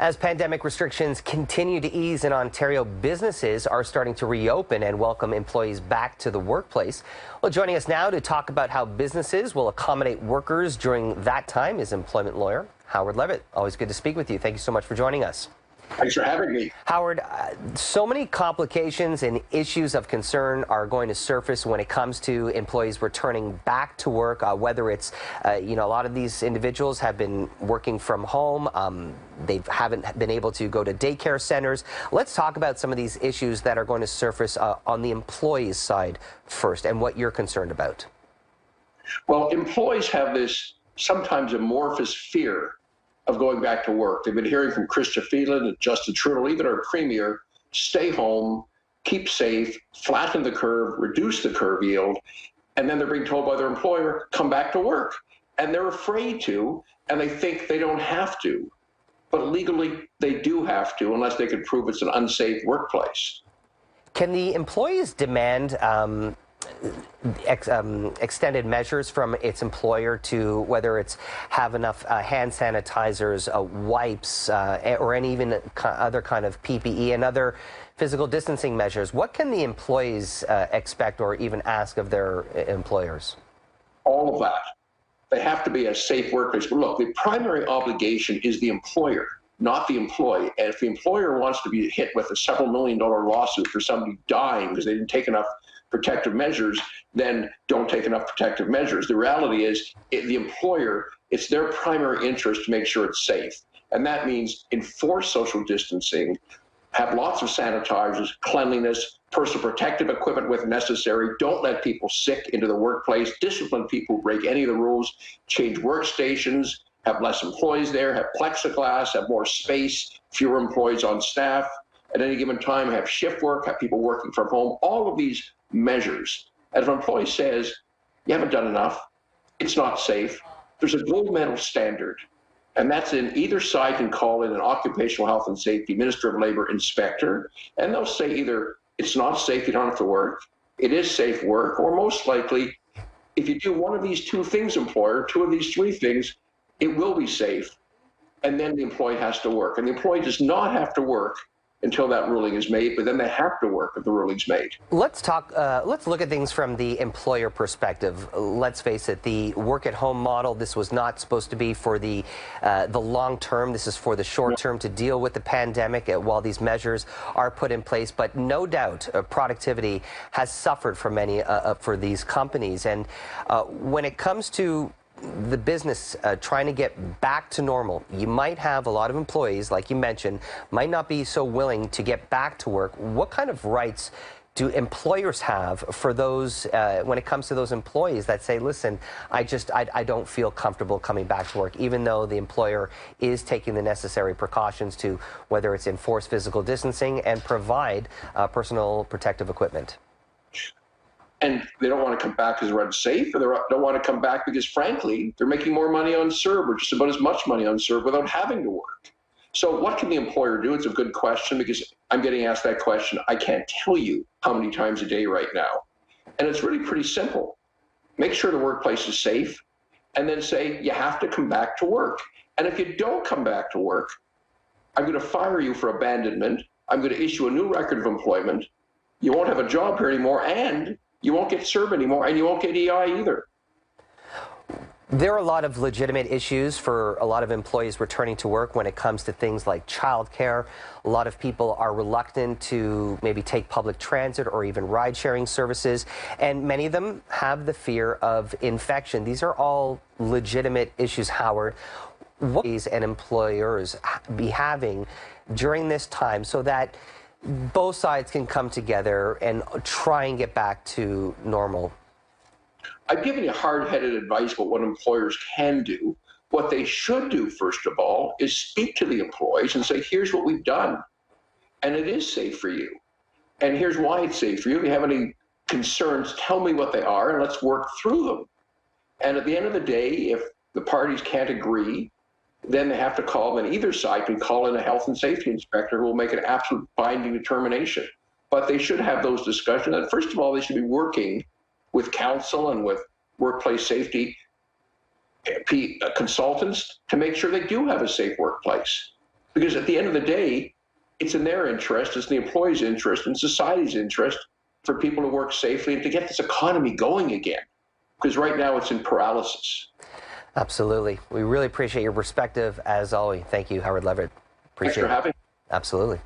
As pandemic restrictions continue to ease in Ontario, businesses are starting to reopen and welcome employees back to the workplace. Well, joining us now to talk about how businesses will accommodate workers during that time is employment lawyer Howard Levitt. Always good to speak with you. Thank you so much for joining us. Thanks for having me. Howard, so many complications and issues of concern are going to surface when it comes to employees returning back to work, whether it's, a lot of these individuals have been working from home. They haven't been able to go to daycare centers. Let's talk about some of these issues that are going to surface on the employees' side first and what you're concerned about. Well, employees have this sometimes amorphous fear of going back to work. They've been hearing from Chrystia Freeland and Justin Trudeau, even our premier, stay home, keep safe, flatten the curve, reduce the curve yield, and then they're being told by their employer, come back to work. And they're afraid to, and they think they don't have to. But legally, they do have to, unless they can prove it's an unsafe workplace. Can the employees demand extended measures from its employer to whether it's have enough hand sanitizers, wipes, or any even other kind of PPE and other physical distancing measures? What can the employees expect or even ask of their employers? All of that. They have to be a safe workplace. But look, the primary obligation is the employer, not the employee. And if the employer wants to be hit with a several $million lawsuit for somebody dying because they didn't take enough protective measures, then don't take enough protective measures. The reality is the employer, it's their primary interest to make sure it's safe. And that means enforce social distancing, have lots of sanitizers, cleanliness, personal protective equipment with necessary. Don't let people sick into the workplace. Discipline people who break any of the rules. Change workstations, have less employees there, have plexiglass, have more space, fewer employees on staff. At any given time, have shift work, have people working from home, all of these measures. And if an employee says, you haven't done enough, it's not safe, there's a gold medal standard. And that's in either side can call in an occupational health and safety, Minister of Labor inspector, and they'll say either it's not safe, you don't have to work, it is safe work, or most likely, if you do one of these two things, employer, two of these three things, it will be safe. And then the employee has to work. And the employee does not have to work until that ruling is made, but then they have to work if the ruling's made. Let's look at things from the employer perspective. Let's face it, the work-at-home model, this was not supposed to be for the long term. This is for the short term to deal with the pandemic while these measures are put in place. But no doubt, productivity has suffered for many for these companies. And when it comes to the business trying to get back to normal, you might have a lot of employees, like you mentioned, might not be so willing to get back to work. What kind of rights do employers have for those when it comes to those employees that say, listen, I don't feel comfortable coming back to work, even though the employer is taking the necessary precautions to whether it's enforce physical distancing and provide personal protective equipment? And they don't want to come back because they're unsafe, or they don't want to come back because, frankly, they're making more money on CERB, or just about as much money on CERB without having to work. So what can the employer do? It's a good question, because I'm getting asked that question. I can't tell you how many times a day right now. And it's really pretty simple. Make sure the workplace is safe, and then say you have to come back to work. And if you don't come back to work, I'm going to fire you for abandonment. I'm going to issue a new record of employment. You won't have a job here anymore, and you won't get CERB anymore, and you won't get EI either. There are a lot of legitimate issues for a lot of employees returning to work when it comes to things like childcare. A lot of people are reluctant to maybe take public transit or even ride-sharing services, and many of them have the fear of infection. These are all legitimate issues, Howard. What and employers be having during this time so that both sides can come together and try and get back to normal? I've given you hard-headed advice about what employers can do. What they should do, first of all, is speak to the employees and say, here's what we've done, and it is safe for you. And here's why it's safe for you. If you have any concerns, tell me what they are, and let's work through them. And at the end of the day, if the parties can't agree, then they have to call, and either side can call in a health and safety inspector who will make an absolute binding determination. But they should have those discussions. And first of all, they should be working with counsel and with workplace safety consultants to make sure they do have a safe workplace. Because at the end of the day, it's in their interest, it's the employee's interest, and society's interest for people to work safely and to get this economy going again. Because right now it's in paralysis. Absolutely. We really appreciate your perspective as always. Thank you, Howard Levitt. Appreciate Thanks for having me. Absolutely.